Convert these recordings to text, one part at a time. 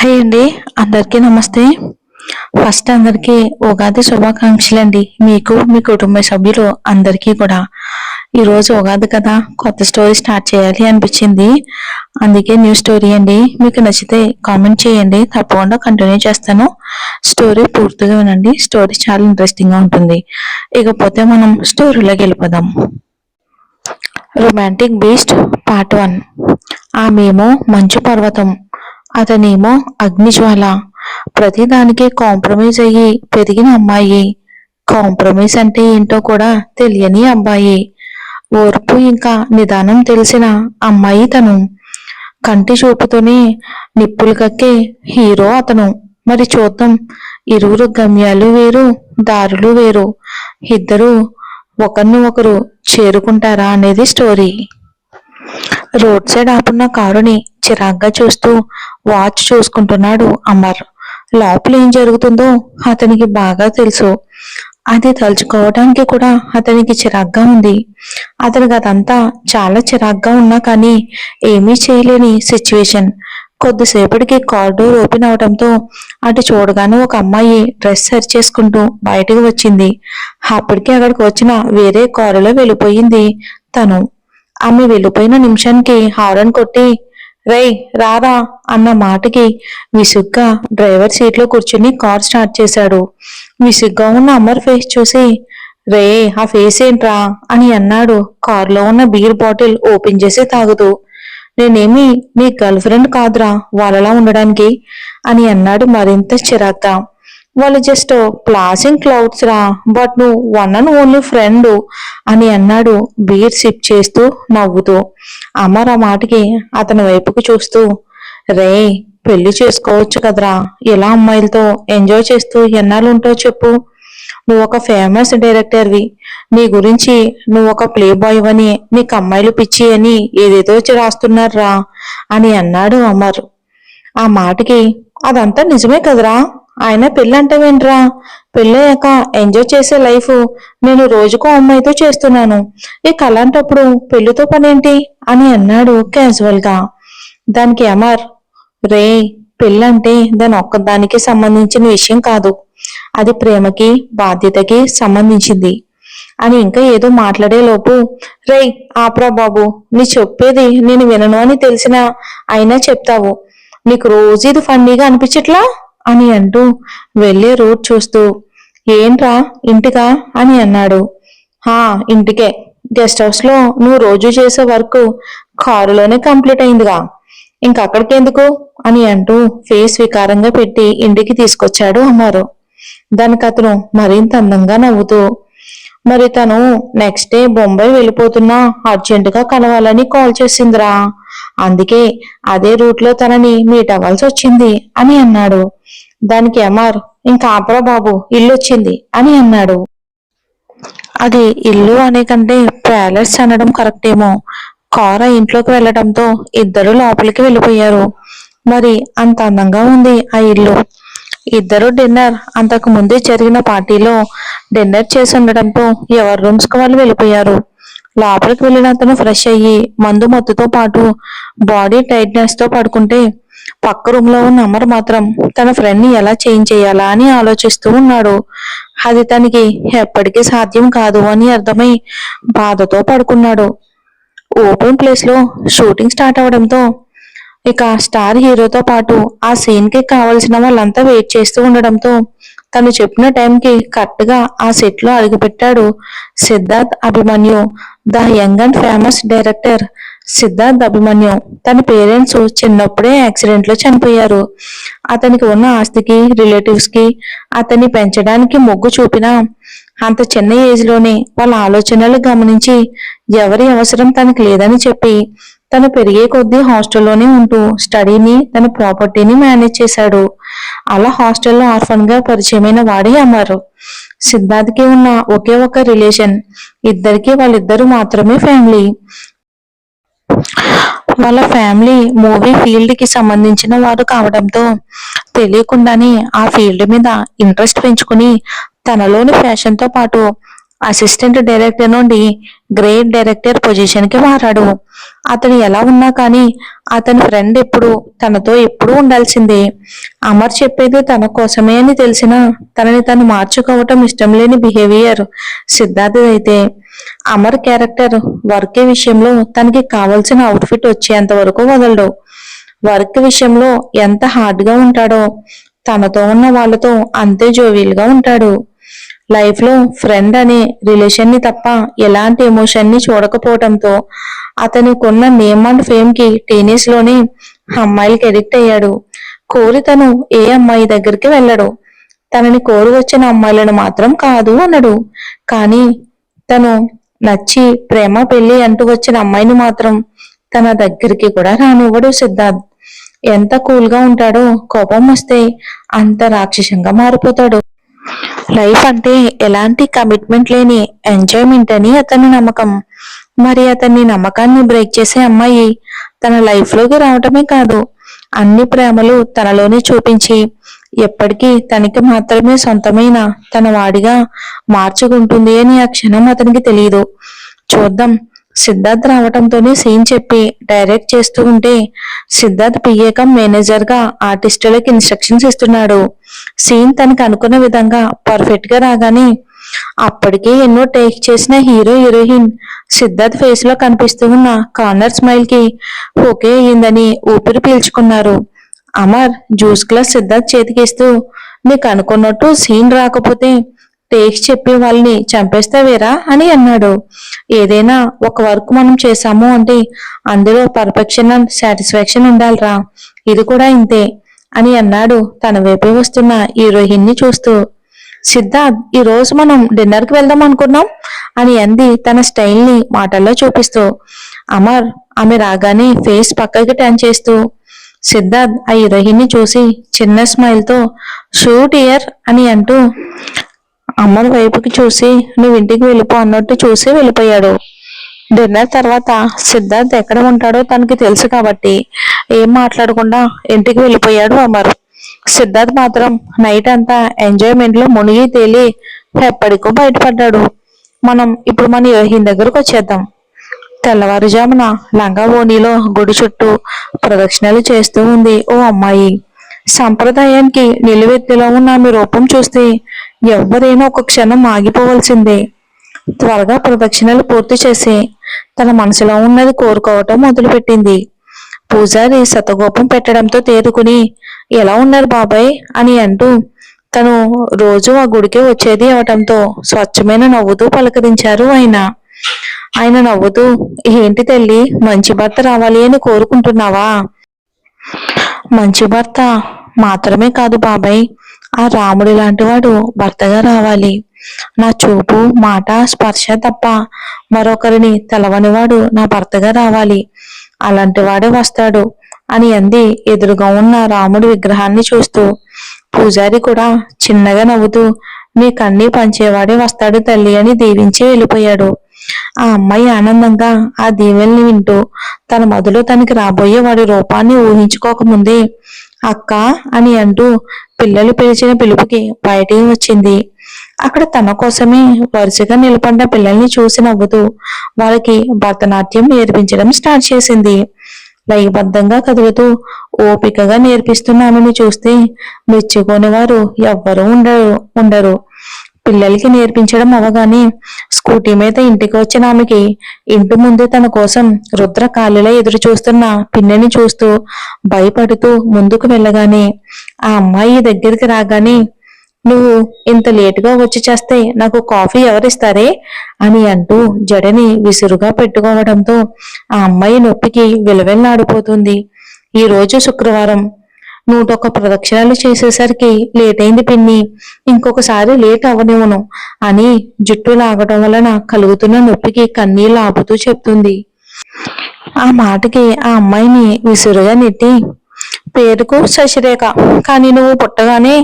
Hi అండి. అందరికీ నమస్తే. ఫస్ట్ అందరికీ ఉగాది శుభాకాంక్షలు అండి. మీకు మీ కుటుంబ సభ్యులు అందరికీ కూడా. ఈరోజు ఉగాది కదా, కొత్త స్టోరీ స్టార్ట్ చేయాలి అనిపించింది. అందుకే న్యూ స్టోరీ అండి. మీకు నచ్చితే కామెంట్ చేయండి, తప్పకుండా కంటిన్యూ చేస్తాను. స్టోరీ పూర్తిగా వినండి, స్టోరీ చాలా ఇంట్రెస్టింగ్గా ఉంటుంది. ఇకపోతే మనం స్టోరీలోకి వెళ్ళిపోదాం. Romantic beast part 1. ఆమెమో మంచు పర్వతం, అతనేమో అగ్నిజ్వాల. ప్రతిదానికి కాంప్రమైజ్ అయ్యి పెరిగిన అమ్మాయి. కాంప్రమైజ్ అంటే ఏంటో కూడా తెలియని అబ్బాయి. ఓర్పు ఇంకా నిదానం తెలిసిన అమ్మాయి తను. కంటి చూపుతోనే నిప్పులు కక్కే హీరో అతను. మరి చూద్దాం, ఇరువురు గమ్యాలు వేరు, దారులు వేరు. ఇద్దరు ఒకరిని ఒకరు చేరుకుంటారా అనేది స్టోరీ. రోడ్ సైడ్ ఆపున్న కారుని చిరాగ్గా చూస్తూ వాచ్ చూసుకుంటున్నాడు అమర్. లోపల ఏం జరుగుతుందో అతనికి బాగా తెలుసు. అది తలుచుకోవడానికి కూడా అతనికి చిరాగ్గా ఉంది. అతనికి అదంతా చాలా చిరాగ్గా ఉన్నా కానీ ఏమీ చేయలేని సిచ్యువేషన్. కొద్దిసేపటికి కారిడోర్ ఓపెన్ అవడంతో అటు చూడగానే ఒక అమ్మాయి డ్రెస్ సరి చేసుకుంటూ బయటకు వచ్చింది. అప్పటికి అక్కడికి వచ్చిన వేరే కారులో వెళ్ళిపోయింది తను. ఆమె వెళ్ళిపోయిన నిమిషానికి హారన్ కొట్టి రేయ్ రారా అన్న మాటకి విసుగ్గా డ్రైవర్ సీట్లో కూర్చుని కార్ స్టార్ట్ చేశాడు. విసుగ్గా ఉన్న అమర్ ఫేస్ చూసి రే ఆ ఫేస్ ఏంట్రా అని అన్నాడు, కారులో ఉన్న బీర్ బాటిల్ ఓపెన్ చేసి తాగుతూ. నేనేమి నీ గర్ల్ ఫ్రెండ్ కాదురా వాళ్ళలా ఉండడానికి అని అన్నాడు మరింత చిరాగ్గా. వాళ్ళు జస్ట్ ప్లాసింగ్ క్లౌడ్స్ రా, బట్ నువ్వు వన్ అండ్ ఓన్లీ ఫ్రెండ్ అని అన్నాడు బీర్ సిప్ చేస్తూ నవ్వుతూ. అమర్ ఆ మాటకి అతని వైపుకు చూస్తూ రే పెళ్లి చేసుకోవచ్చు కదరా, ఇలా అమ్మాయిలతో ఎంజాయ్ చేస్తూ ఎన్నాళ్ళు ఉంటావు చెప్పు. నువ్వు ఒక ఫేమస్ డైరెక్టర్వి, నీ గురించి నువ్వు ఒక ప్లే బాయ్ అని, నీకు అమ్మాయిలు పిచ్చి అని ఏదేదో రాస్తున్నారా అని అన్నాడు అమర్. ఆ మాటకి అదంతా నిజమే కదరా, ఆయన పెళ్ళి అంటావేంట్రా, పెళ్ళయ్యాక ఎంజాయ్ చేసే లైఫ్ నేను రోజుకో అమ్మాయితో చేస్తున్నాను, ఇక అలాంటప్పుడు పెళ్లితో పనేంటి అని అన్నాడు క్యాజువల్ గా. దానికి అమర్ రే పెళ్ళంటే దాని ఒక్కదానికి సంబంధించిన విషయం కాదు, అది ప్రేమకి బాధ్యతకి సంబంధించింది అని ఇంకా ఏదో మాట్లాడే లోపు రేయ్ ఆప్రా బాబు, నీ చెప్పేది నేను వినను అని తెలిసినా అయినా చెప్తావు, నీకు రోజు ఇది ఫన్నీగా అనిపించట్లా అని అంటూ వెళ్లే రూట్ చూస్తూ ఏంట్రా ఇంటికా అని అన్నాడు. హా ఇంటికే, గెస్ట్ హౌస్ లో నువ్వు రోజు చేసే వర్క్ కారులోనే కంప్లీట్ అయిందిగా, ఇంకక్కడికి ఎందుకు అని అంటూ ఫేస్ వికారంగా పెట్టి ఇంటికి తీసుకొచ్చాడు అమ్మారు. దానికి అతను మరింత అందంగా నవ్వుతూ మరి తను నెక్స్ట్ డే బొంబాయి వెళ్ళిపోతున్నా అర్జెంటుగా కలవాలని కాల్ చేసిందిరా, అందుకే అదే రూట్ లో తనని మీట్ అవ్వాల్సి వచ్చింది అని అన్నాడు. దానికి అమర్ ఇంకా ఆపరా బాబు ఇల్లు వచ్చింది అని అన్నాడు. అది ఇల్లు అనే కంటే ప్యాలెస్ అనడం కరెక్టేమో. కార్ ఇంట్లోకి వెళ్లడంతో ఇద్దరు లోపలికి వెళ్ళిపోయారు. మరి అంత అందంగా ఉంది ఆ ఇల్లు. ఇద్దరు డిన్నర్ అంతకు ముందే జరిగిన పార్టీలో డిన్నర్ చేసి ఉండడంతో ఎవరి రూమ్స్ కు వాళ్ళు వెళ్ళిపోయారు. లోపలికి వెళ్ళిన అతను ఫ్రెష్ అయ్యి మందు మత్తుతో పాటు బాడీ టైట్నెస్ తో పడుకుంటే పక్క రూమ్ లో ఉన్న అమర్ మాత్రం తన ఫ్రెండ్ ని ఎలా చేంజ్ చేయాలా అని ఆలోచిస్తూ ఉన్నాడు. అది తనకి ఎప్పటికీ సాధ్యం కాదు అని అర్థమై బాధతో పడుకున్నాడు. ఓపెన్ ప్లేస్ లో షూటింగ్ స్టార్ట్ అవడంతో ఇక స్టార్ హీరోతో పాటు ఆ సీన్ కి కావలసిన వాళ్ళంతా వెయిట్ చేస్తూ ఉండడంతో తను చెప్పిన టైంకి కరెక్ట్ గా ఆ సెట్ లో అడుగుపెట్టాడు Siddharth Abhimanyu, the young and famous director Siddharth Abhimanyu. తన పేరెంట్స్ చిన్నప్పుడే యాక్సిడెంట్ లో చనిపోయారు. అతనికి ఉన్న ఆస్తికి రిలేటివ్స్ కి అతన్ని పెంచడానికి మొగ్గు చూపినా అంత చిన్న ఏజ్ లోనే వాళ్ళ ఆలోచనలు గమనించి ఎవరి అవసరం తనకి లేదని చెప్పి తను పెరిగే కొద్దీ హాస్టల్లోనే ఉంటూ స్టడీని తన ప్రాపర్టీని మేనేజ్ చేశాడు. అలా హాస్టల్లో ఆర్ఫన్ గా పరిచయమైన వాడే అమరు. సిద్ధార్థ్ కి ఉన్న ఒకే ఒక రిలేషన్, ఇద్దరికి వాళ్ళిద్దరు మాత్రమే ఫ్యామిలీ. వాళ్ళ ఫ్యామిలీ మూవీ ఫీల్డ్ కి సంబంధించిన వారు కావడంతో తెలియకుండానే ఆ ఫీల్డ్ మీద ఇంట్రెస్ట్ పెంచుకుని తనలోని ఫ్యాషన్ తో పాటు అసిస్టెంట్ డైరెక్టర్ నుండి గ్రేట్ డైరెక్టర్ పొజిషన్ కి మారాడు. అతను ఎలా ఉన్నా కానీ అతని ఫ్రెండ్ ఎప్పుడు తనతో ఎప్పుడూ ఉండాల్సిందే. అమర్ చెప్పేది తన కోసమే అని తెలిసినా తనని తను మార్చుకోవటం ఇష్టం లేని బిహేవియర్ సిద్ధార్థదైతే, అమర్ క్యారెక్టర్ వర్క్ విషయంలో తనకి కావలసిన అవుట్ఫిట్ వచ్చేంత వరకు వదలడు. వర్క్ విషయంలో ఎంత హార్డ్ గా ఉంటాడో తనతో ఉన్న వాళ్ళతో అంతే జోవియల్ గా ఉంటాడు. లైఫ్ లో ఫ్రెండ్ అనే రిలేషన్ ని తప్ప ఎలాంటి ఎమోషన్ ని చూడకపోవడంతో అతనికున్న నేమ్ అండ్ ఫేమ్ కి టెన్నిస్ లోనే అమ్మాయిలకి ఎడిక్ట్ అయ్యాడు. కోరి తను ఏ అమ్మాయి దగ్గరికి వెళ్ళడు. తనని కోరి వచ్చిన అమ్మాయిలను మాత్రం కాదు అనడు. కానీ తను నచ్చి ప్రేమ పెళ్లి అంటూ వచ్చిన అమ్మాయిని మాత్రం తన దగ్గరికి కూడా రానివ్వడు సిద్ధార్థ్. ఎంత కూల్ గా ఉంటాడో కోపం వస్తే అంత రాక్షసంగా మారిపోతాడు. లైఫ్ అంటే ఎలాంటి కమిట్మెంట్ లేని ఎంజాయ్మెంట్ అని అతని నమ్మకం. మరి అతని నమ్మకాన్ని బ్రేక్ చేసే అమ్మాయి తన లైఫ్ లోకి రావటమే కాదు, అన్ని ప్రేమలు తనలోనే చూపించి ఎప్పటికీ తనకి మాత్రమే సొంతమైన తన వాడిగా మార్చుకుంటుంది అని ఆ క్షణం అతనికి తెలియదు. చూద్దాం. సిద్ధార్థ్ రావటంతోనే సీన్ చెప్పి డైరెక్ట్ చేస్తూ ఉంటే సిద్ధార్థ్ పిఏకం మేనేజర్ గా ఆర్టిస్టులకు ఇన్స్ట్రక్షన్స్ ఇస్తున్నాడు. సీన్ తనకు అనుకున్న విధంగా పర్ఫెక్ట్ గా రాగానే అప్పటికే ఎన్నో టేక్ చేసిన హీరో హీరోయిన్ సిద్ధార్థ్ ఫేస్ లో కనిపిస్తూ ఉన్న కార్నర్ స్మైల్ కి ఓకే అయ్యిందని ఊపిరి పీల్చుకున్నారు. అమర్ జ్యూస్ గ్లాస్ సిద్ధార్థ్ చేతికిస్తూ నీకు అనుకున్నట్టు సీన్ రాకపోతే టేక్స్ చెప్పి వాళ్ళని చంపేస్తావేరా అని అన్నాడు. ఏదైనా ఒక వర్క్ మనం చేశాము అంటే అందులో పర్ఫెక్షన్ అండ్ సాటిస్ఫాక్షన్ ఉండాలిరా, ఇది కూడా ఇంతే అని అన్నాడు తన వైపే వస్తున్న హీరోయిన్ ని చూస్తూ. సిద్ధార్థ్ ఈ రోజు మనం డిన్నర్ కి వెళ్దాం అనుకున్నాం అని అంది తన స్టైల్ ని మాటల్లో చూపిస్తూ. అమర్ ఆమె రాగానే ఫేస్ పక్కకి టర్న్ చేస్తూ సిద్ధార్థ్ ఆ హీరోయిన్ ని చూసి చిన్న స్మైల్ తో షూట్ ఇయర్ అని అంటూ అమర్ వైపుకి చూసి నువ్వు ఇంటికి వెళ్ళిపో అన్నట్టు చూసి వెళ్ళిపోయాడు. డిన్నర్ తర్వాత సిద్ధార్థ్ ఎక్కడ ఉంటాడో తనకి తెలుసు కాబట్టి ఏం మాట్లాడకుండా ఇంటికి వెళ్ళిపోయాడు అమర్. సిద్ధార్థ్ మాత్రం నైట్ అంతా ఎంజాయ్మెంట్ లో మునిగి తేలి ఎప్పటికో బయటపడ్డాడు. మనం ఇప్పుడు మన హీరోయిన్ దగ్గరకు వచ్చేద్దాం. తెల్లవారుజామున లంగా ఓణిలో గుడి చుట్టూ ప్రదక్షిణలు చేస్తూ ఉంది ఓ అమ్మాయి. సంప్రదాయానికి నిలువెత్తులో ఉన్న ఆమె రూపం చూస్తే ఎవరైనా ఒక క్షణం ఆగిపోవలసిందే. త్వరగా ప్రదక్షిణలు పూర్తి చేసి తన మనసులో ఉన్నది కోరుకోవటం మొదలుపెట్టింది. పూజారి శతగోపం పెట్టడంతో తేరుకుని ఎలా ఉన్నారు బాబాయ్ అని అంటూ తను రోజు ఆ గుడికి వచ్చేది అవటంతో స్వచ్ఛమైన నవ్వుతూ పలకరించారు ఆయన. ఆయన నవ్వుతూ ఏంటి తల్లి మంచి భర్త రావాలి అని కోరుకుంటున్నావా? మంచి భర్త మాత్రమే కాదు బాబాయ్, ఆ రాముడి లాంటి వాడు భర్తగా రావాలి. నా చూపు మాట స్పర్శ తప్ప మరొకరిని తెలవనివాడు నా భర్తగా రావాలి. అలాంటి వాడే వస్తాడు అని అంది ఎదురుగా ఉన్న రాముడి విగ్రహాన్ని చూస్తూ. పూజారి కూడా చిన్నగా నవ్వుతూ నీకన్నీ పంచేవాడే వస్తాడు తల్లి అని దీవించి వెళ్ళిపోయాడు. ఆ అమ్మాయి ఆనందంగా ఆ దీవెల్ని వింటూ తన మొదలు తనకి రాబోయే వాడి రూపాన్ని ఊహించుకోకముందే అక్క అని అంటూ పిల్లలు పిలిచిన పిలుపుకి బయటికి వచ్చింది. అక్కడ తన కోసమే వరుసగా నిలబడిన పిల్లల్ని చూసి నవ్వుతూ వాళ్ళకి భరతనాట్యం నేర్పించడం స్టార్ట్ చేసింది. లయబద్ధంగా కదులుతూ ఓపికగా నేర్పిస్తున్న ఆమెను చూస్తే మెచ్చుకోని వారు ఎవ్వరూ ఉండరు. పిల్లలకి నేర్పించడం అవగానే స్కూటీ మీద ఇంటికి వచ్చిన ఆమెకి ఇంటి ముందు తన కోసం రుద్ర కాలిలో ఎదురు చూస్తున్న పిన్నెని చూస్తూ భయపడుతూ ముందుకు వెళ్ళగానే ఆ అమ్మాయి దగ్గరికి రాగానే నువ్వు ఇంత లేటుగా వచ్చి చేస్తే నాకు కాఫీ ఎవరిస్తారే అని అంటూ జడని విసురుగా పెట్టుకోవడంతో ఆ అమ్మాయి నొప్పికి విలవెల్లాడిపోతుంది. ఈ రోజు శుక్రవారం 101 ప్రదక్షిణాలు చేసేసరికి లేట్ అయింది పిన్ని, ఇంకొకసారి లేట్ అవ్వనివ్వను అని జుట్టు లాగటం వలన కలుగుతున్న నొప్పికి కన్నీళ్లు ఆపుతూ చెప్తుంది. ఆ మాటకి ఆ అమ్మాయిని విసురుగా నెట్టి పేరుకు శశిరేఖ, కానీ నువ్వు పుట్టగానే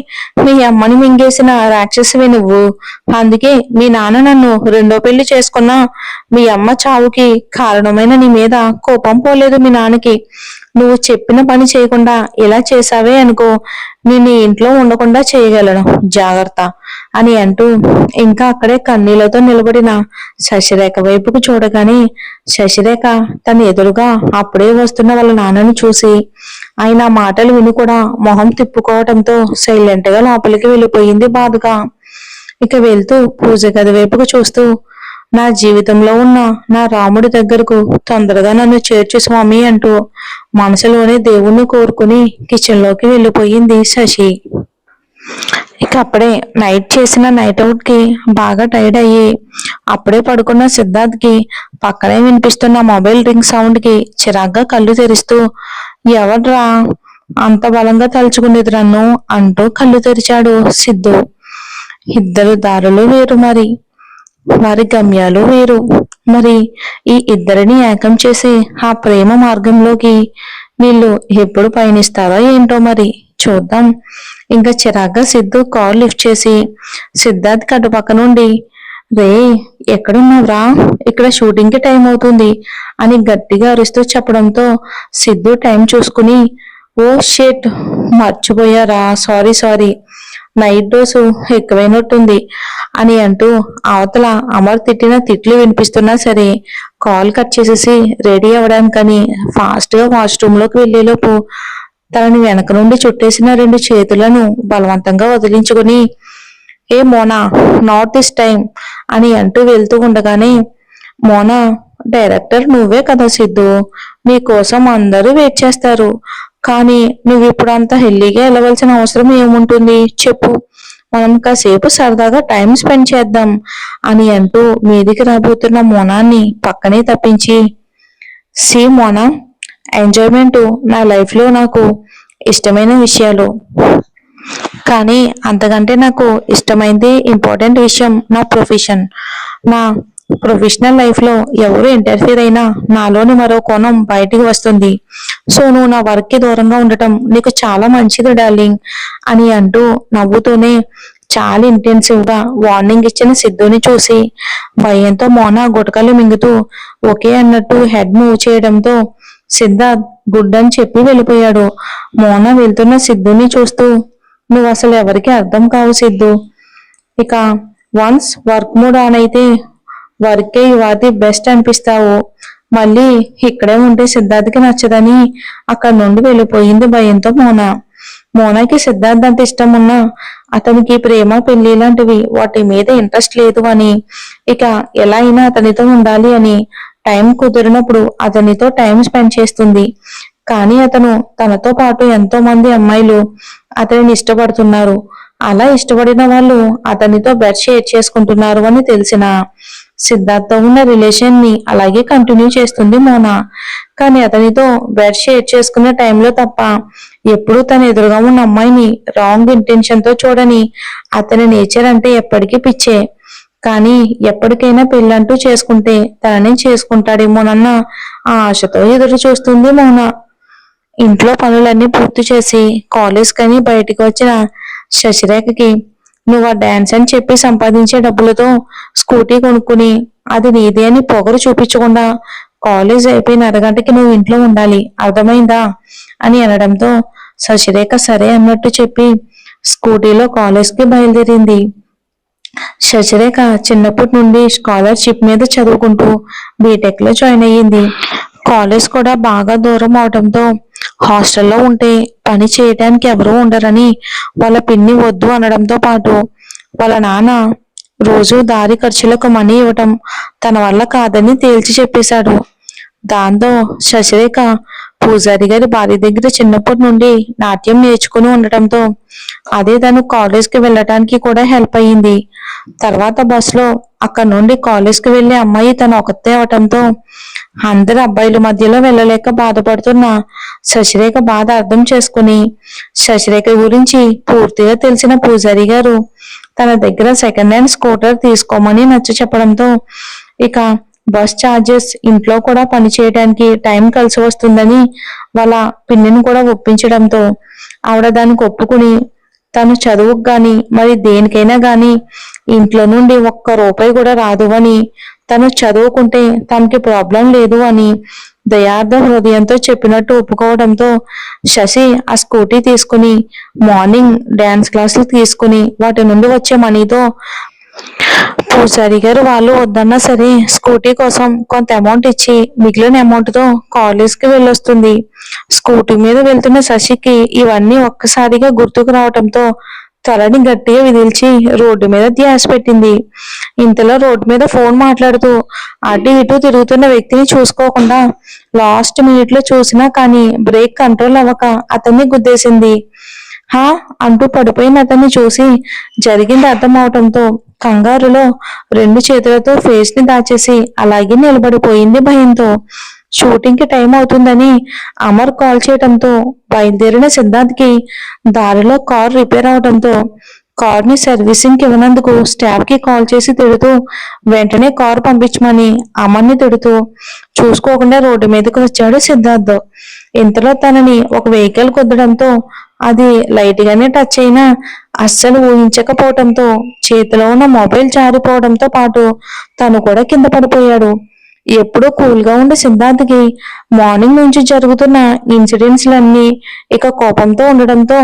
మీ అమ్మని మింగేసిన రాక్షసివి నువ్వు. అందుకే మీ నాన్న నన్ను రెండో పెళ్లి చేసుకున్నా మీ అమ్మ చావుకి కారణమైన నీ మీద కోపం పోలేదు మీ నాన్నకి. నువ్వు చెప్పిన పని చేయకుండా ఇలా చేసావే అనుకో, నేను ఈ ఇంట్లో ఉండకుండా చేయగలను, జాగ్రత్త అని అంటూ ఇంకా అక్కడే కన్నీళ్లతో నిలబడిన శశిరేఖ వైపుకు చూడగానే శశిరేఖ తన ఎదురుగా అప్పుడే వస్తున్న వాళ్ళ నాన్నను చూసి ఆయన మాటలు విని కూడా మొహం తిప్పుకోవటంతో సైలెంట్ గా లోపలికి వెళ్ళిపోయింది బాధగా. ఇక వెళ్తూ పూజ గది వైపుకు చూస్తూ, నా జీవితంలో ఉన్న నా రాముడి దగ్గరకు తొందరగా నన్ను చేర్చు స్వామి అంటూ మనసులోనే దేవుణ్ణి కోరుకుని కిచెన్ లోకి వెళ్ళిపోయింది శశి. ఇక అప్పుడే నైట్ చేసిన నైట్ అవుట్ కి బాగా టైర్డ్ అయ్యి అప్పుడే పడుకున్న సిద్ధార్థ్ కి పక్కనే వినిపిస్తున్న మొబైల్ రింగ్ సౌండ్ కి చిరాగ్గా కళ్ళు తెరుస్తూ, ఎవడ్రా అంత బలంగా తలుచుకునేది నన్ను అంటూ కళ్ళు తెరిచాడు సిద్ధు. ఇద్దరు దారులు వేరు, మరి వారి గమ్యాలు వేరు. మరి ఈ ఇద్దరిని ఏకం చేసి ఆ ప్రేమ మార్గంలోకి వీళ్ళు ఎప్పుడు పయనిస్తారో ఏంటో మరి చూద్దాం. ఇంకా చిరాగ్గా సిద్ధు కాల్ లిఫ్ట్ చేసి సిద్ధార్థ్ అటు పక్క నుండి, రే ఎక్కడున్నావురా, ఇక్కడ షూటింగ్ కి టైం అవుతుంది అని గట్టిగా అరుస్తూ చెప్పడంతో సిద్ధు టైం చూసుకుని, ఓ షేట్ మర్చిపోయారా, సారీ సారీ, నైట్ డోసు ఎక్కువైనట్టుంది అని అంటూ అవతల అమర్ తిట్టిన తిట్లు వినిపిస్తున్నా సరే కాల్ కట్ చేసేసి రెడీ అవ్వడానికని ఫాస్ట్ గా వాష్రూమ్ లోకి వెళ్లేలోపు తనని వెనక నుండి చుట్టేసిన 2 చేతులను బలవంతంగా వదిలించుకుని, ఏ మోనా, నాట్ దిస్ టైం అని అంటూ వెళ్తూ ఉండగానే, మోనా, డైరెక్టర్ నువ్వే కదా సిద్ధు, నీ కోసం అందరూ వెయిట్ చేస్తారు, కానీ నువ్వు ఇప్పుడు అంత హెల్లీగా వెళ్ళవలసిన అవసరం ఏముంటుంది చెప్పు, మనం కాసేపు సరదాగా టైం స్పెండ్ చేద్దాం అని అంటూ మీదికి రాబోతున్న మోనాన్ని పక్కనే తప్పించి, సి మోనా, ఎంజాయ్మెంట్ నా లైఫ్ లో నాకు ఇష్టమైన విషయాలు, కానీ అంతకంటే నాకు ఇష్టమైంది ఇంపార్టెంట్ విషయం నా ప్రొఫెషన్. నా ప్రొఫెషనల్ లైఫ్ లో ఎవరు ఇంటర్ఫీర్ అయినా నాలోని మరో కోణం బయటికి వస్తుంది. సో నువ్వు నా వర్క్ కి దూరంగా ఉండటం నీకు చాలా మంచిది డార్లింగ్ అని అంటూ నవ్వుతూనే చాలా ఇంటెన్సివ్ గా వార్నింగ్ ఇచ్చిన సిద్ధుని చూసి భయంతో మోనా గుటకలు మింగుతూ ఓకే అన్నట్టు హెడ్ మూవ్ చేయడంతో సిద్ధార్థ్ గుడ్ అని చెప్పి వెళ్ళిపోయాడు. మోనా వెళ్తున్న సిద్ధుని చూస్తూ, నువ్వు అసలు ఎవరికి అర్థం కావు సిద్ధు, ఇక వన్స్ వర్క్ మూడ్ ఆన్ అయితే వర్కే యువర్ బెస్ట్ అనిపిస్తావు, మళ్ళీ ఇక్కడే ఉంటే సిద్ధార్థ్కి నచ్చదని అక్కడి నుండి వెళ్ళిపోయింది భయంతో మోనా. మోనాకి సిద్ధార్థ్ అంత ఇష్టం ఉన్నా అతనికి ప్రేమ పెళ్లి లాంటివి వాటి మీద ఇంట్రెస్ట్ లేదు అని, ఇక ఎలా అయినా అతనితో ఉండాలి అని టైం కుదిరినప్పుడు అతనితో టైం స్పెండ్ చేస్తుంది. కానీ అతను తనతో పాటు ఎంతో మంది అమ్మాయిలు అతనిని ఇష్టపడుతున్నారు, అలా ఇష్టపడిన వాళ్ళు అతనితో బెడ్ షేర్ చేసుకుంటున్నారు అని తెలిసిన సిద్ధార్థ్తో ఉన్న రిలేషన్ ని అలాగే కంటిన్యూ చేస్తుంది మోనా. కానీ అతనితో బెడ్ షేర్ చేసుకునే టైంలో తప్ప ఎప్పుడూ తన ఎదురుగా ఉన్న అమ్మాయిని రాంగ్ ఇంటెన్షన్ తో చూడని అతని నేచర్ అంటే ఎప్పటికీ పిచ్చే. కానీ ఎప్పటికైనా పెళ్ళంటూ చేసుకుంటే తననే చేసుకుంటాడేమోనన్న ఆ ఆశతో ఎదురు చూస్తుంది మోనా. ఇంట్లో పనులన్నీ పూర్తి చేసి కాలేజ్ కని బయటికి వచ్చిన శశిరేఖకి, నువ్వు ఆ డాన్స్ అని చెప్పి సంపాదించే డబ్బులతో స్కూటీ కొనుక్కుని అది నీదే అని పొగరు చూపించకుండా కాలేజ్ అయిపోయిన అరగంటకి నువ్వు ఇంట్లో ఉండాలి, అర్థమైందా అని అనడంతో శశిరేఖ సరే అన్నట్టు చెప్పి స్కూటీలో కాలేజ్కి బయలుదేరింది. శశిరేఖ చిన్నప్పటి నుండి స్కాలర్షిప్ మీద చదువుకుంటూ బీటెక్ లో జాయిన్ అయ్యింది. కాలేజ్ కూడా బాగా దూరం అవడంతో హాస్టల్లో ఉంటే పని చేయడానికి ఎవరూ ఉండరని వాళ్ళ పిన్ని వద్దు అనడంతో పాటు వాళ్ళ నాన్న రోజు దారి ఖర్చులకు మనీ ఇవ్వటం తన వల్ల కాదని తేల్చి చెప్పేశాడు. దాంతో శశిరేఖ పూజారి గారి భార్య దగ్గర చిన్నప్పటి నుండి నాట్యం నేర్చుకుని ఉండటంతో అదే తను కాలేజ్కి వెళ్ళటానికి కూడా హెల్ప్ అయ్యింది. తర్వాత బస్సులో అక్కడ నుండి కాలేజ్కి వెళ్లే అమ్మాయి తను ఒకతే అవటంతో అందరి అబ్బాయిల మధ్యలో వెళ్ళలేక బాధపడుతున్న శశిరేఖ బాధ అర్థం చేసుకుని శశిరేఖ గురించి పూర్తిగా తెలిసిన పూజారి గారు తన దగ్గర సెకండ్ హ్యాండ్ స్కూటర్ తీసుకోమని నచ్చ చెప్పడంతో ఇక బస్ ఛార్జెస్ ఇంట్లో కూడా పని చేయడానికి టైం కలిసి వస్తుందని వాళ్ళ పిన్నిని కూడా ఒప్పించడంతో ఆవిడ దానికి ఒప్పుకుని తను చదువుకు గాని మరి దేనికైనా గాని ఇంట్లో నుండి ఒక్క రూపాయి కూడా రాదు అని, తను చదువుకుంటే తనకి ప్రాబ్లం లేదు అని దయార్థ హృదయంతో చెప్పినట్టు ఒప్పుకోవడంతో శశి ఆ స్కూటీ తీసుకుని మార్నింగ్ డాన్స్ క్లాసులు తీసుకుని వాటి నుండి వచ్చే మనీతో పూజారి గారు వాళ్ళు వద్దన్నా సరే స్కూటీ కోసం కొంత అమౌంట్ ఇచ్చి మిగిలిన అమౌంట్ తో కాలేజ్ కి వెళ్ళొస్తుంది. స్కూటీ మీద వెళ్తున్న శశికి ఇవన్నీ ఒక్కసారిగా గుర్తుకు రావటంతో తలని గట్టిగా విదిల్చి రోడ్డు మీద ధ్యాస పెట్టింది. ఇంతలో రోడ్డు మీద ఫోన్ మాట్లాడుతూ అటు ఇటు తిరుగుతున్న వ్యక్తిని చూసుకోకుండా లాస్ట్ మినిట్ లో చూసినా కానీ బ్రేక్ కంట్రోల్ అవ్వక అతన్ని గుద్దేసింది. హా అంటూ పడిపోయిన అతన్ని చూసి జరిగింది అర్థం అవటంతో కంగారులో రెండు చేతులతో ఫేస్ ని దాచేసి అలాగే నిలబడిపోయింది భయంతో. షూటింగ్ కి టైం అవుతుందని అమర్ కాల్ చేయడంతో బయలుదేరిన సిద్ధార్థ్ కి దారిలో కార్ రిపేర్ అవడంతో కార్ ని సర్వీసింగ్ కి ఇవ్వనందుకు స్టాఫ్ కి కాల్ చేసి తిడుతూ వెంటనే కార్ పంపించమని అమర్ని తిడుతూ చూసుకోకుండా రోడ్డు మీదకి వచ్చాడు సిద్ధార్థ్. ఇంతలో తనని ఒక వెహికల్ కుద్దడంతో అది లైట్ గానే టచ్ అయినా అస్సలు ఊహించకపోవడంతో చేతిలో ఉన్న మొబైల్ జారిపోవడంతో పాటు తను కూడా కింద పడిపోయాడు. ఎప్పుడూ కూల్ గా ఉండే సిద్ధార్థ్కి మార్నింగ్ నుంచి జరుగుతున్న ఇన్సిడెంట్స్లన్నీ ఇక కోపంతో ఉండడంతో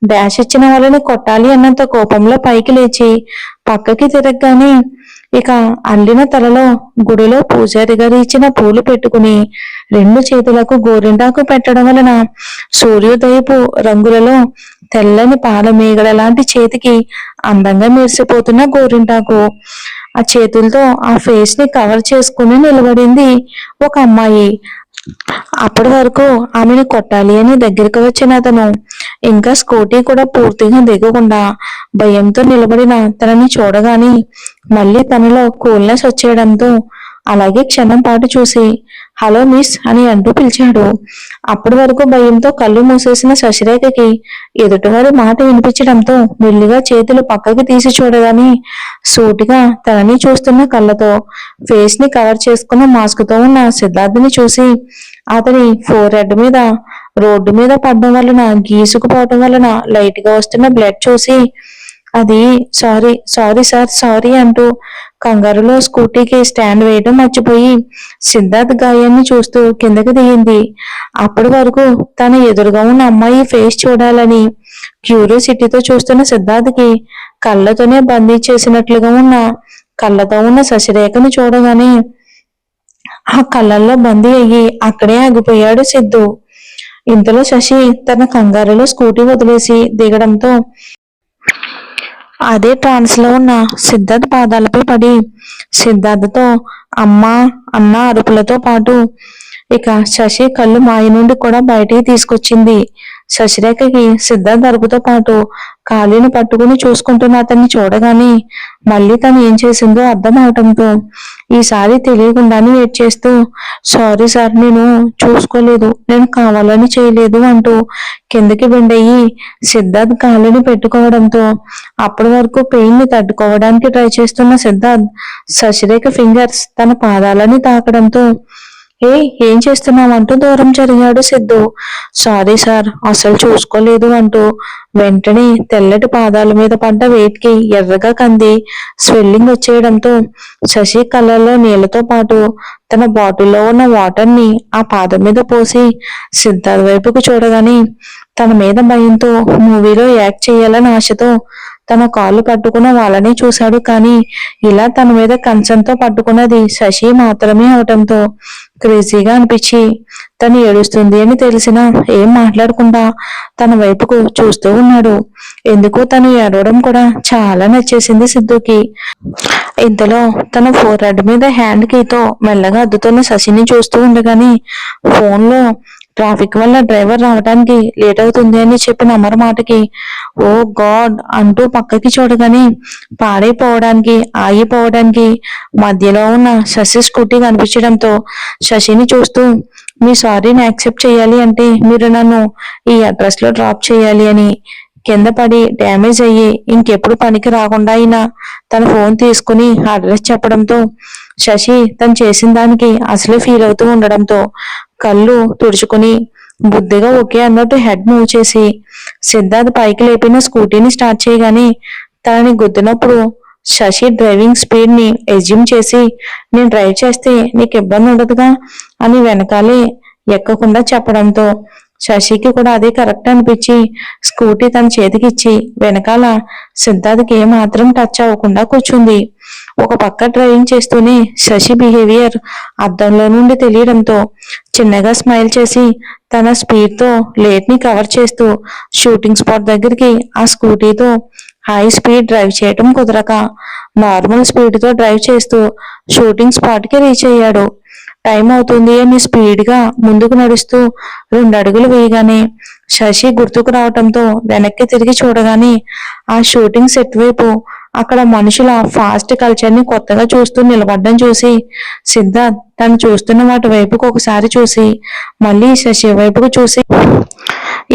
డాష్ ఇచ్చిన వాళ్ళని కొట్టాలి అన్నంత కోపంలో పైకి లేచి పక్కకి తిరగగానే ఇక అల్లిన తలలో గుడిలో పూజారి గారు ఇచ్చిన పూలు పెట్టుకుని రెండు చేతులకు గోరింటాకు పెట్టడం వలన సూర్యోదయపు రంగులలో తెల్లని పాల మేగడ లాంటి చేతికి అందంగా మెరిసిపోతున్న గోరింటాకు ఆ చేతులతో ఆ ఫేస్ ని కవర్ చేసుకుని నిలబడింది ఒక అమ్మాయి. అప్పటి వరకు ఆమెను కొట్టాలి అని దగ్గరికి వచ్చిన అతను ఇంకా స్కూటీ కూడా పూర్తిగా దిగకుండా భయంతో నిలబడిన తనని చూడగానే మళ్ళీ తనలో కూల్నెస్ వచ్చేయడంతో అలాగే క్షణం పాటు చూసి హలో మిస్ అని అంటూ పిలిచాడు. అప్పటి వరకు భయంతో కళ్ళు మూసేసిన శశిరేఖకి ఎదుటివారి మాట వినిపించడంతో మెల్లిగా చేతులు పక్కకి తీసి చూడగానే సూటిగా తనని చూస్తున్న కళ్ళతో ఫేస్ ని కవర్ చేసుకున్న మాస్క్ తో ఉన్న సిద్ధార్థిని చూసి అతని ఫోర్ హెడ్ మీద రోడ్డు మీద పడడం వలన గీసుకుపోవటం వలన లైట్ గా వస్తున్న బ్లడ్ చూసి అది సారీ సారీ సార్ సారీ అంటూ కంగారులో స్కూటీకి స్టాండ్ వేయడం మర్చిపోయి సిద్ధార్థ్ గాయాన్ని చూస్తూ కిందకి దిగింది. అప్పటి వరకు తన ఎదురుగా ఉన్న అమ్మాయి ఫేస్ చూడాలని క్యూరియాసిటీతో చూస్తున్న సిద్ధార్థ్కి కళ్ళతోనే బందీ చేసినట్లుగా ఉన్న కళ్ళతో ఉన్న శశిరేఖను చూడగానే ఆ కళ్ళల్లో బందీ అయ్యి అక్కడే ఆగిపోయాడు సిద్ధు. ఇంతలో శశి తన కంగారులో స్కూటీ వదిలేసి దిగడంతో అదే ట్రాన్స్ లో ఉన్న సిద్ధార్థ్ పాదాలపై పడి సిద్ధార్థతో అమ్మా అన్న అరుపులతో పాటు ఇక శశి కళ్ళు మాయ నుండి కూడా బయటికి తీసుకొచ్చింది. శశిరేఖకి సిద్ధార్థ్ అరుపుతో పాటు కాలిని పట్టుకుని చూసుకుంటున్న అతన్ని చూడగానే మళ్ళీ తను ఏం చేసిందో అర్థం అవటంతో ఈసారి తెలియకుండానే వెయిట్ చేస్తూ సారీ సార్ నేను చూసుకోలేదు, నేను కావాలని చేయలేదు అంటూ కిందకి బెండయ్యి సిద్ధార్థ్ కాలిని పెట్టుకోవడంతో అప్పటి వరకు పెయిన్ ని తట్టుకోవడానికి ట్రై చేస్తున్న సిద్ధార్థ్ శశిరేఖ ఫింగర్స్ తన పాదాలని తాకడంతో ఏం చేస్తున్నావు అంటూ దూరం జరిగాడు సిద్ధు. సారీ సార్ అసలు చూసుకోలేదు అంటూ వెంటనే తెల్లటి పాదాల మీద పడ్డ వెయిట్ కి ఎర్రగా కంది స్వెల్లింగ్ వచ్చేయడంతో శశి కళ్ళల్లో నీళ్లతో పాటు తన బాటిల్లో ఉన్న వాటర్ ని ఆ పాదం మీద పోసి సిద్ధార్థ్ వైపుకు చూడగానే తన మీద భయంతో మూవీలో యాక్ట్ చేయాలని ఆశతో తన కాళ్ళు పట్టుకున్న వాళ్ళని చూశాడు. కానీ ఇలా తన మీద కంచంతో పట్టుకున్నది శశి మాత్రమే అవటంతో క్రేజీగా అనిపించి తను ఏడుస్తుంది అని తెలిసినా ఏం మాట్లాడకుండా తన వైపుకు చూస్తూ ఉన్నాడు. ఎందుకో తను ఏడవడం కూడా చాలా నచ్చేసింది సిద్ధుకి. ఇంతలో తన ఫోర్ హెడ్ మీద హ్యాండ్ కీతో మెల్లగా అద్దుతున్న శశిని చూస్తూ ఉండగానే ఫోన్ లో ట్రాఫిక్ వల్ల డ్రైవర్ రావడానికి లేట్ అవుతుంది అని చెప్పిన అమర్ మాటకి ఓ గాడ్ అంటూ పక్కకి చూడగానే పాడైపోవడానికి ఆగిపోవడానికి మధ్యలో ఉన్న శశి స్కూటీ కనిపించడంతో శశిని చూస్తూ మీ సారీని యాక్సెప్ట్ చేయాలి అంటే మీరు నన్ను ఈ అడ్రస్ లో డ్రాప్ చేయాలి అని కింద పడి డ్యామేజ్ అయ్యి ఇంకెప్పుడు పనికి రాకుండా అయినా తన ఫోన్ తీసుకుని అడ్రస్ చెప్పడంతో శశి తను చేసిన దానికి అసలే ఫీల్ అవుతూ ఉండడంతో కళ్ళు తుడుచుకుని బుద్ధిగా ఓకే అన్నట్టు హెడ్ మూవ్ చేసి సిద్ధార్థ్ పైకి లేపిన స్కూటీని స్టార్ట్ చేయగానే తనని గుద్దినప్పుడు శశి డ్రైవింగ్ స్పీడ్ ని ఎజ్యూమ్ చేసి, నేను డ్రైవ్ చేస్తే నీకు ఇబ్బంది ఉండదుగా అని వెనకాలే ఎక్కకుండా చెప్పడంతో శశికి కూడా అదే కరెక్ట్ అనిపించి స్కూటీ తన చేతికిచ్చి వెనకాల సిద్ధార్థకి ఏమాత్రం టచ్ అవ్వకుండా కూర్చుంది. ఒక పక్క డ్రైవింగ్ చేస్తూనే శశి బిహేవియర్ అద్దంలో నుండి తెలియడంతో చిన్నగా స్మైల్ చేసి తన స్పీడ్ తో లేట్ ని కవర్ చేస్తూ షూటింగ్ స్పాట్ దగ్గరికి ఆ స్కూటీతో హై స్పీడ్ డ్రైవ్ చేయటం కుదరక నార్మల్ స్పీడ్ తో డ్రైవ్ చేస్తూ షూటింగ్ స్పాట్ కి రీచ్ అయ్యాడు. టైం అవుతుంది అని స్పీడ్ గా ముందుకు నడుస్తూ 2 అడుగులు వేయగానే శశి గుర్తుకు రావటంతో వెనక్కి తిరిగి చూడగానే ఆ షూటింగ్ సెట్ వైపు అక్కడ మనుషుల ఫాస్ట్ కల్చర్ ని కొత్తగా చూస్తూ నిలబడ్డం చూసి సిద్ధార్థ్ తను చూస్తున్న వాటి వైపుకు ఒకసారి చూసి మళ్ళీ శశి వైపుకు చూసి,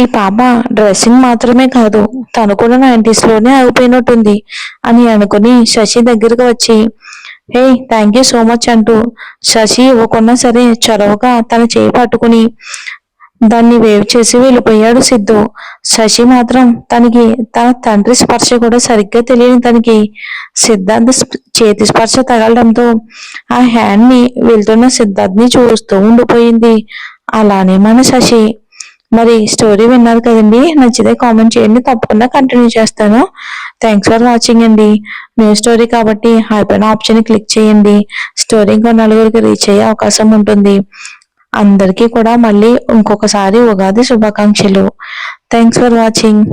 ఈ పాప డ్రెస్సింగ్ మాత్రమే కాదు తను కూడా 90s లోనే ఆగిపోయినట్టుంది అని అనుకుని శశి దగ్గరకు వచ్చి, hey thank you so much అంటూ శశి ఇవ్వకున్నా సరే చొరవగా తన చేయి పట్టుకుని దాన్ని వేవ్ చేసి వెళ్ళిపోయాడు సిద్ధు. శశి మాత్రం తనకి తన తండ్రి స్పర్శ కూడా సరిగ్గా తెలియని తనకి సిద్ధార్థ్ చేతి స్పర్శ తగలడంతో ఆ హ్యాండ్ ని వెళ్తున్న సిద్ధార్థ్ ని చూస్తూ ఉండిపోయింది. అలానే మన శశి. మరి స్టోరీ విన్నారు కదండి, నచ్చితే కామెంట్ చేయండి, తప్పకుండా కంటిన్యూ చేస్తాను. థ్యాంక్స్ ఫర్ వాచింగ్ అండి. న్యూ స్టోరీ కాబట్టి హైపర్ ఆప్షన్ క్లిక్ చేయండి. స్టోరీ ఇంకో నలుగురికి రీచ్ అయ్యే అవకాశం ఉంటుంది. అందరికీ కూడా మళ్ళీ ఇంకొకసారి ఉగాది శుభాకాంక్షలు. Thanks for watching.